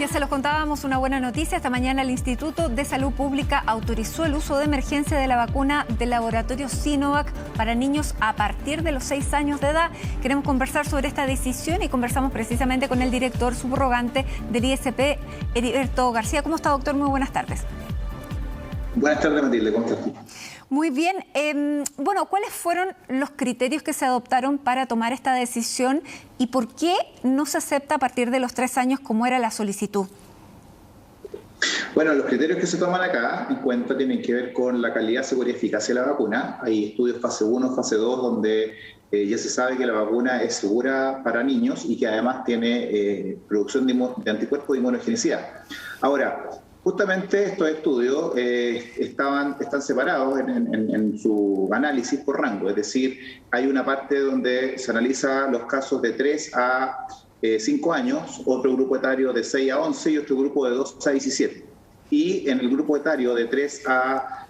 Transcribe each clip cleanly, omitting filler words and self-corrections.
se los contábamos, una buena noticia. Esta mañana el Instituto de Salud Pública autorizó el uso de emergencia de la vacuna del laboratorio Sinovac para niños a partir de los 6 años de edad. Queremos conversar sobre esta decisión y conversamos precisamente con el director subrogante del ISP, Heriberto García. ¿Cómo está, doctor? Muy buenas tardes. Buenas tardes, Matilde. ¿Cómo estás tú? Muy bien. ¿Cuáles fueron los criterios que se adoptaron para tomar esta decisión y por qué no se acepta a partir de los 3 años como era la solicitud? Bueno, los criterios que se toman acá en cuenta tienen que ver con la calidad, seguridad y eficacia de la vacuna. Hay estudios fase 1, fase 2, donde ya se sabe que la vacuna es segura para niños y que además tiene producción de anticuerpos de inmunogenicidad. Ahora, justamente estos estudios están separados en su análisis por rango, es decir, hay una parte donde se analiza los casos de 3 a 5 años, otro grupo etario de 6 a 11 y otro grupo de 12 a 17. Y en el grupo etario de 3 a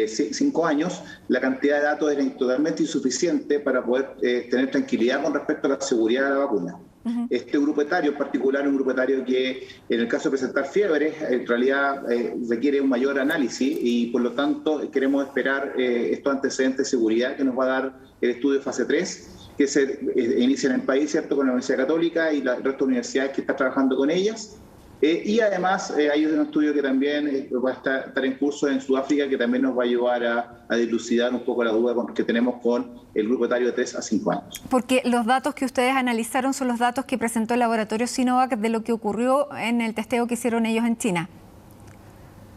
5 años, la cantidad de datos era totalmente insuficiente para poder tener tranquilidad con respecto a la seguridad de la vacuna. Este grupo etario en particular es un grupo etario que en el caso de presentar fiebre en realidad requiere un mayor análisis y por lo tanto queremos esperar estos antecedentes de seguridad que nos va a dar el estudio fase 3 que se inicia en el país, ¿cierto?, con la Universidad Católica y el resto de universidades que están trabajando con ellas. Y además hay un estudio que también va a estar en curso en Sudáfrica que también nos va a ayudar a dilucidar un poco la duda que tenemos con el grupo etario de 3 a 5 años. Porque los datos que ustedes analizaron son los datos que presentó el laboratorio Sinovac de lo que ocurrió en el testeo que hicieron ellos en China.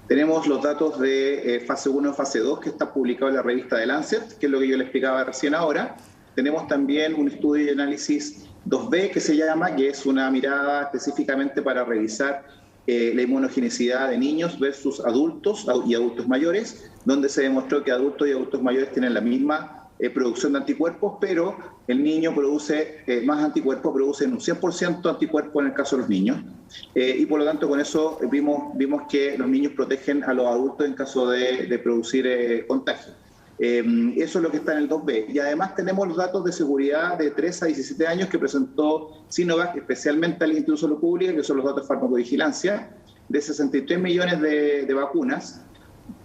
Tenemos los datos de fase 1 y fase 2 que está publicado en la revista de Lancet, que es lo que yo le explicaba recién ahora. Tenemos también un estudio de análisis 2B que se llama, que es una mirada específicamente para revisar la inmunogenicidad de niños versus adultos y adultos mayores, donde se demostró que adultos y adultos mayores tienen la misma producción de anticuerpos, pero el niño produce más anticuerpos, produce un 100% anticuerpos en el caso de los niños, y por lo tanto con eso vimos que los niños protegen a los adultos en caso de producir contagio. Eso es lo que está en el 2B. Y además tenemos los datos de seguridad de 3 a 17 años que presentó Sinovac, especialmente al Instituto de Salud Pública, que son los datos de farmacovigilancia, de 63 millones de vacunas,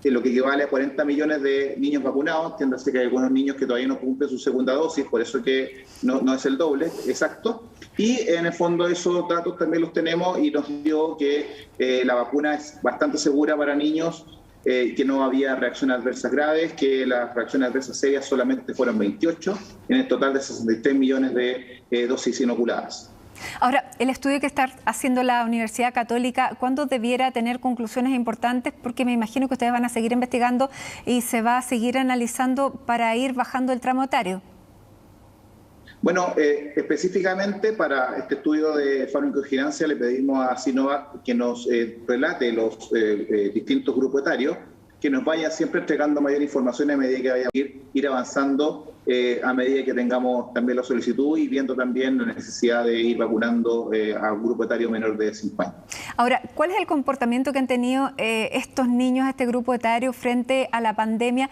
lo que equivale a 40 millones de niños vacunados. Entiéndase que hay algunos niños que todavía no cumplen su segunda dosis, por eso que no es el doble exacto. Y en el fondo esos datos también los tenemos y nos dio que la vacuna es bastante segura para niños, que no había reacciones adversas graves, que las reacciones adversas serias solamente fueron 28, en el total de 63 millones de dosis inoculadas. Ahora, el estudio que está haciendo la Universidad Católica, ¿cuándo debiera tener conclusiones importantes? Porque me imagino que ustedes van a seguir investigando y se va a seguir analizando para ir bajando el tramo etario. Bueno, específicamente para este estudio de farmacovigilancia le pedimos a Sinovac que nos relate los distintos grupos etarios, que nos vaya siempre entregando mayor información a medida que vaya a ir avanzando, a medida que tengamos también la solicitud y viendo también la necesidad de ir vacunando a un grupo etario menor de 5 años. Ahora, ¿cuál es el comportamiento que han tenido estos niños, este grupo etario, frente a la pandemia?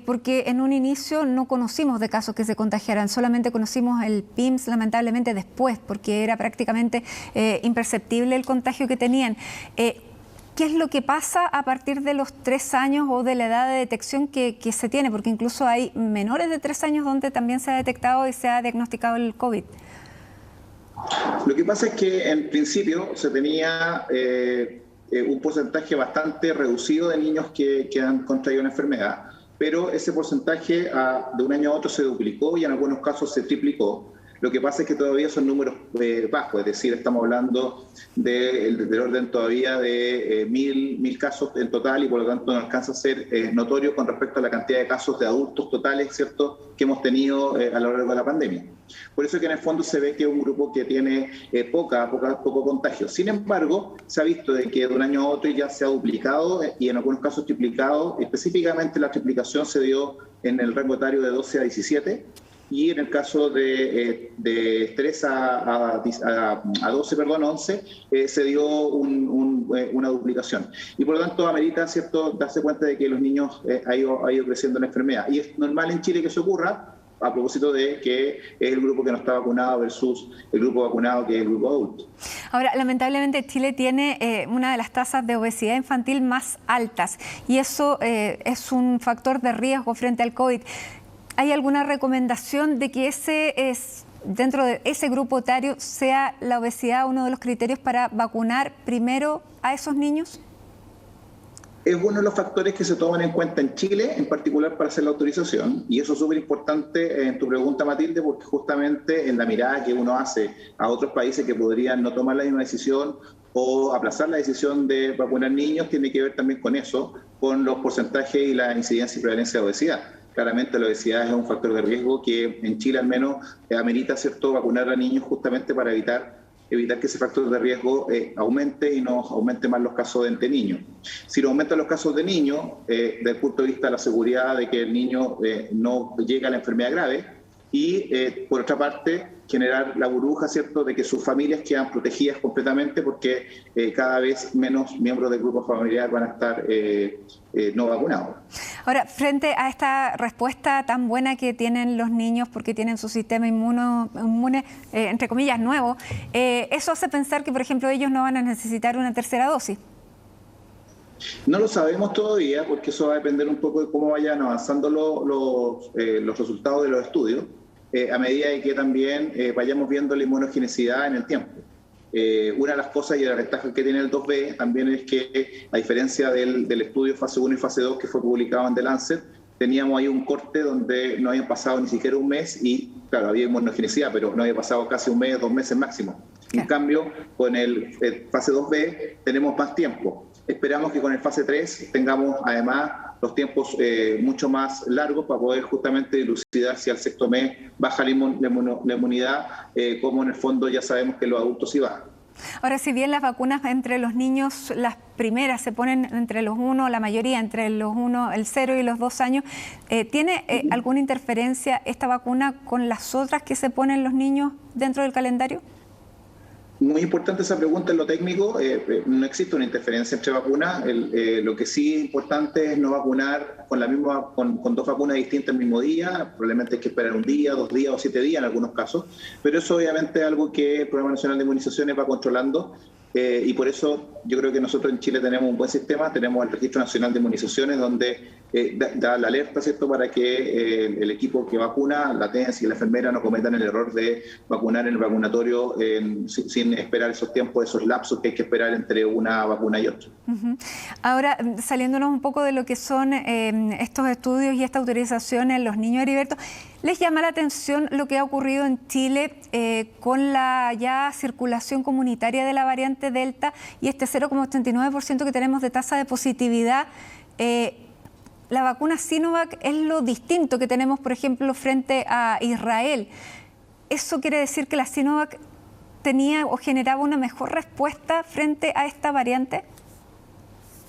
Porque en un inicio no conocimos de casos que se contagiaran, solamente conocimos el PIMS lamentablemente después, porque era prácticamente imperceptible el contagio que tenían. ¿Qué es lo que pasa a partir de los 3 años o de la edad de detección que se tiene? Porque incluso hay menores de 3 años donde también se ha detectado y se ha diagnosticado el COVID. Lo que pasa es que en principio se tenía un porcentaje bastante reducido de niños que han contraído una enfermedad, pero ese porcentaje de un año a otro se duplicó y en algunos casos se triplicó. Lo que pasa es que todavía son números bajos, es decir, estamos hablando del orden todavía de 1.000 casos en total y por lo tanto no alcanza a ser notorio con respecto a la cantidad de casos de adultos totales, ¿cierto?, que hemos tenido a lo largo de la pandemia. Por eso que en el fondo se ve que es un grupo que tiene poco contagio. Sin embargo, se ha visto de que de un año a otro ya se ha duplicado y en algunos casos triplicado. Específicamente la triplicación se dio en el rango etario de 12 a 17. Y en el caso de 3 a 12, 11, se dio una duplicación. Y por lo tanto amerita, ¿cierto?, darse cuenta de que los niños ha ido creciendo la enfermedad. Y es normal en Chile que eso ocurra, a propósito de que es el grupo que no está vacunado versus el grupo vacunado, que es el grupo adulto. Ahora, lamentablemente Chile tiene una de las tasas de obesidad infantil más altas y eso es un factor de riesgo frente al COVID. ¿Hay alguna recomendación de que dentro de ese grupo etario sea la obesidad uno de los criterios para vacunar primero a esos niños? Es uno de los factores que se toman en cuenta en Chile, en particular para hacer la autorización, y eso es súper importante en tu pregunta, Matilde, porque justamente en la mirada que uno hace a otros países que podrían no tomar la misma decisión o aplazar la decisión de vacunar niños, tiene que ver también con eso, con los porcentajes y la incidencia y prevalencia de obesidad. Claramente la obesidad es un factor de riesgo que en Chile al menos amerita, ¿cierto?, vacunar a niños justamente para evitar que ese factor de riesgo aumente y no aumente más los casos entre niños. Si no aumentan los casos de niños, desde el punto de vista de la seguridad de que el niño no llegue a la enfermedad grave, y por otra parte generar la burbuja, ¿cierto?, de que sus familias quedan protegidas completamente porque cada vez menos miembros del grupo familiar van a estar no vacunados. Ahora, frente a esta respuesta tan buena que tienen los niños porque tienen su sistema inmune entre comillas, nuevo, ¿eso hace pensar que, por ejemplo, ellos no van a necesitar una tercera dosis? No lo sabemos todavía porque eso va a depender un poco de cómo vayan avanzando los resultados de los estudios, a medida de que también vayamos viendo la inmunogenicidad en el tiempo. Una de las cosas y la ventaja que tiene el 2B también es que, a diferencia del estudio fase 1 y fase 2 que fue publicado en The Lancet, teníamos ahí un corte donde no había pasado ni siquiera un mes y, claro, había inmunogenicidad, pero no había pasado casi un mes, 2 meses máximo. En cambio, con el fase 2B tenemos más tiempo. Esperamos que con el fase 3 tengamos además los tiempos mucho más largos para poder justamente dilucidar si al sexto mes baja la inmunidad, como en el fondo ya sabemos que los adultos sí bajan. Ahora, si bien las vacunas entre los niños, las primeras se ponen entre los 1, la mayoría entre los 1, el 0 y los 2 años, ¿tiene alguna interferencia esta vacuna con las otras que se ponen los niños dentro del calendario? Muy importante esa pregunta en lo técnico. No existe una interferencia entre vacunas. Lo que sí es importante es no vacunar con 2 vacunas distintas el mismo día. Probablemente hay que esperar un día, 2 días o 7 días en algunos casos. Pero eso obviamente es algo que el Programa Nacional de Inmunizaciones va controlando. Y por eso yo creo que nosotros en Chile tenemos un buen sistema, tenemos el Registro Nacional de Inmunizaciones donde da la alerta, ¿cierto?, para que el equipo que vacuna, la TENS y la enfermera no cometan el error de vacunar en el vacunatorio sin esperar esos tiempos, esos lapsos que hay que esperar entre una vacuna y otra. Ahora, saliéndonos un poco de lo que son estos estudios y esta autorización en los niños, Heriberto, ¿les llama la atención lo que ha ocurrido en Chile con la ya circulación comunitaria de la variante Delta y este 0,89% que tenemos de tasa de positividad? La vacuna Sinovac es lo distinto que tenemos, por ejemplo, frente a Israel. ¿Eso quiere decir que la Sinovac tenía o generaba una mejor respuesta frente a esta variante?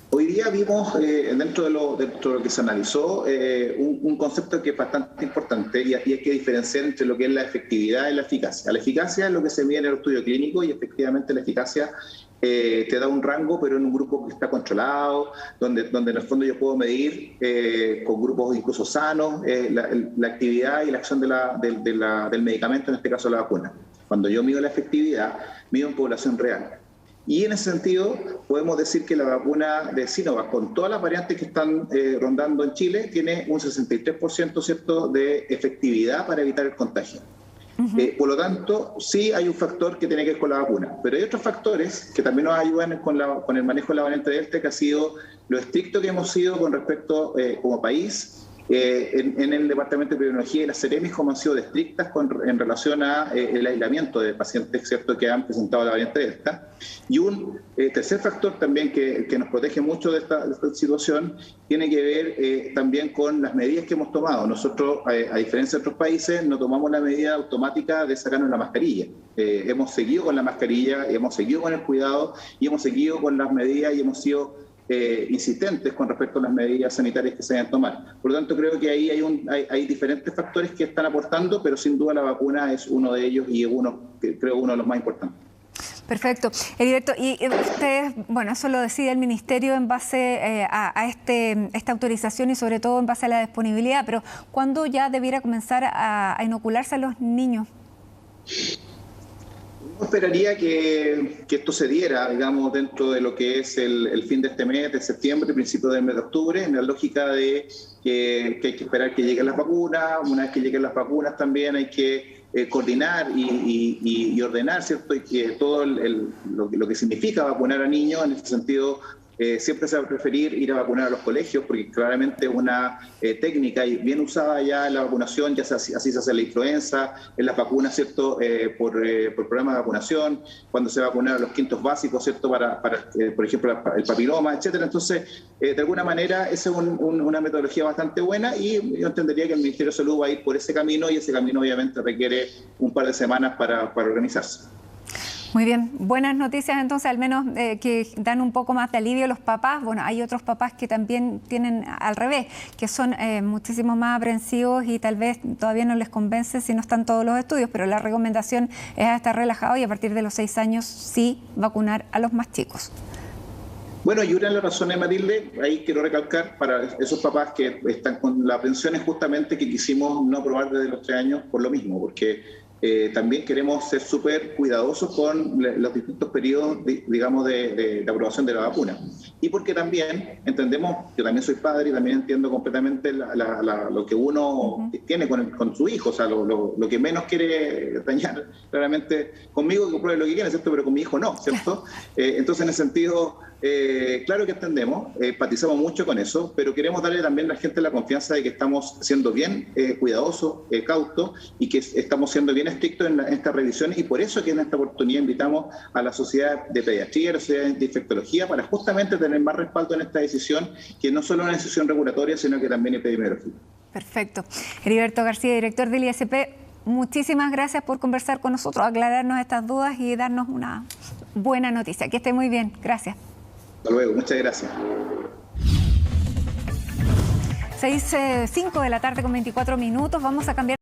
Hoy día vimos, dentro de lo que se analizó, un concepto que es bastante importante y hay que diferenciar entre lo que es la efectividad y la eficacia. La eficacia es lo que se mide en el estudio clínico y efectivamente la eficacia te da un rango, pero en un grupo que está controlado, donde en el fondo yo puedo medir con grupos incluso sanos la actividad y la acción del medicamento, en este caso la vacuna. Cuando yo mido la efectividad, mido en población real. Y en ese sentido, podemos decir que la vacuna de Sinovac, con todas las variantes que están rondando en Chile, tiene un 63%, ¿cierto?, de efectividad para evitar el contagio. Por lo tanto, sí hay un factor que tiene que ver con la vacuna, pero hay otros factores que también nos ayudan con el manejo de la variante Delta, que ha sido lo estricto que hemos sido con respecto, como país, en el Departamento de Epidemiología y las Ceremis, como han sido estrictas en relación a el aislamiento de pacientes, ¿cierto?, que han presentado la variante Delta. Y un tercer factor también que nos protege mucho de esta situación tiene que ver también con las medidas que hemos tomado. Nosotros, a diferencia de otros países, no tomamos la medida automática de sacarnos la mascarilla. Hemos seguido con la mascarilla, hemos seguido con el cuidado y hemos seguido con las medidas y hemos sido insistentes con respecto a las medidas sanitarias que se deben tomar. Por lo tanto, creo que ahí hay diferentes factores que están aportando, pero sin duda la vacuna es uno de ellos y creo uno de los más importantes. Perfecto. Heriberto, y ustedes, bueno, eso lo decide el Ministerio en base a esta autorización y sobre todo en base a la disponibilidad, pero ¿cuándo ya debiera comenzar a inocularse a los niños? Yo esperaría que esto se diera, digamos, dentro de lo que es el fin de este mes, de septiembre, principio del mes de octubre, en la lógica de que hay que esperar que lleguen las vacunas. Una vez que lleguen las vacunas también hay que coordinar y ordenar, ¿cierto? Y que todo lo que significa vacunar a niños, en ese sentido, siempre se va a preferir ir a vacunar a los colegios, porque claramente es una técnica y bien usada ya en la vacunación, ya así se hace la influenza, en las vacunas, ¿cierto? Por programa de vacunación, cuando se vacunan a los quintos básicos, ¿cierto? Para por ejemplo, el papiloma, etcétera. Entonces, de alguna manera, esa es una metodología bastante buena y yo entendería que el Ministerio de Salud va a ir por ese camino y ese camino obviamente requiere un par de semanas para organizarse. Muy bien, buenas noticias entonces, al menos que dan un poco más de alivio a los papás. Bueno, hay otros papás que también tienen al revés, que son muchísimo más aprensivos y tal vez todavía no les convence si no están todos los estudios, pero la recomendación es estar relajado y a partir de los 6 años sí vacunar a los más chicos. Bueno, y una de las razones, Matilde, ahí quiero recalcar para esos papás que están con la aprensión es justamente que quisimos no aprobar desde los 3 años por lo mismo, porque también queremos ser súper cuidadosos con los distintos periodos, digamos, de aprobación de la vacuna. Y porque también entendemos, yo también soy padre y también entiendo completamente lo que uno tiene con su hijo, o sea, lo que menos quiere dañar, claramente conmigo que pruebe lo que quiere, ¿cierto? Pero con mi hijo no, ¿cierto? Entonces, en ese sentido, claro que entendemos, empatizamos mucho con eso, pero queremos darle también a la gente la confianza de que estamos siendo bien cuidadosos, cautos y que estamos siendo bien estrictos en estas revisiones y por eso que en esta oportunidad invitamos a la Sociedad de Pediatría, a la Sociedad de Infectología para justamente tener más respaldo en esta decisión, que no solo es una decisión regulatoria, sino que también epidemiológica. Perfecto. Heriberto García, director del ISP, muchísimas gracias por conversar con nosotros, aclararnos estas dudas y darnos una buena noticia. Que esté muy bien. Gracias. Hasta luego, muchas gracias. 6:05 de la tarde con 24 minutos. Vamos a cambiar.